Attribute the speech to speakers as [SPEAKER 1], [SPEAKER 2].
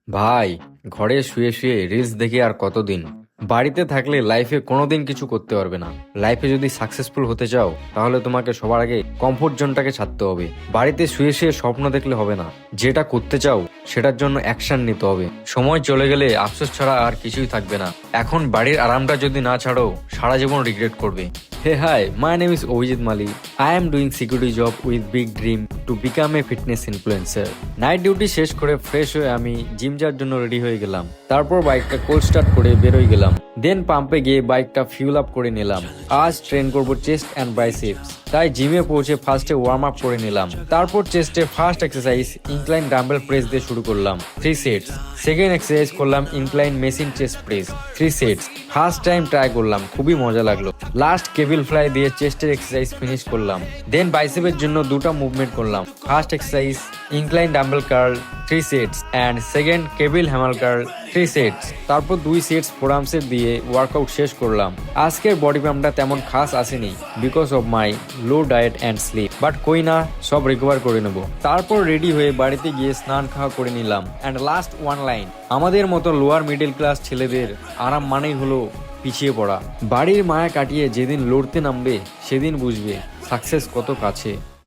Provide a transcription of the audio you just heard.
[SPEAKER 1] ভাই, ঘরে শুয়ে শুয়ে রিলস দেখে আর কতদিন? বাড়িতে থাকলে লাইফে কোনোদিন কিছু করতে পারবে না। লাইফে যদি সাকসেসফুল হতে চাও তাহলে তোমাকে সবার আগে কমফোর্ট জোনটাকে ছাড়তে হবে। বাড়িতে শুয়ে শুয়ে স্বপ্ন দেখলে হবে না। যেটা করতে চাও সেটার জন্য অ্যাকশন নিতে হবে। সময় চলে গেলে আফসোস ছাড়া আর কিছুই থাকবে না। এখন বাড়ির আরামটা যদি না ছাড়ো সারা জীবন রিগ্রেট করবে। Hey hi, my name is Ovijit Mali. I am doing security job with big dream to become a fitness influencer. Night duty শেষ করে ফ্রেশ হয়ে আমি জিম যাওয়ার জন্য রেডি হয়ে গেলাম। তারপর বাইকটা কোল্ড স্টার্ট করে বেরোয় গেলাম। দেন পাম্পে গিয়ে বাইকটা ফিউল আপ করে নিলাম। আজ ট্রেন করব চেস্ট অ্যান্ড বাইসেপস, তাই জিমে পৌঁছে ফার্স্টে ওয়ার্ম আপ করে নিলাম। তারপর চেস্টে first exercise incline dumbbell press দিয়ে শুরু করলাম 3 সেটস। সেকেন্ড এক্সারসাইজ করলাম incline machine chest press 3 sets. First time try করলাম, খুবই মজা লাগলো। লাস্ট কেবল ফ্লাই দিয়ে চেস্টের এক্সারসাইজ ফিনিশ করলাম। দেন বাইসেপের জন্য দুটো মুভমেন্ট করলাম। First exercise incline dumbbell curl 3 sets and second cable hammer curl 3 sets. তারপর 2 সেটস ফোরআর্মসের দিয়ে ওয়ার্কআউট শেষ করলাম। আজকের বডি পাম্পটা তেমন খাস আসেনি because of my low diet and sleep, but কই না, সব রিকভার করে নেব। তারপর রেডি হয়ে বাড়িতে গিয়ে স্নান খাওয়া করে নিলাম। অ্যান্ড লাস্ট ওয়ান লাইন, আমাদের মতো লোয়ার মিডল ক্লাস ছেলেদের আরাম মানেই হলো পিছিয়ে পড়া। বাড়ির মায়া কাটিয়ে যেদিন লড়তে নামবে সেদিন বুঝবে সাকসেস কত কাছে।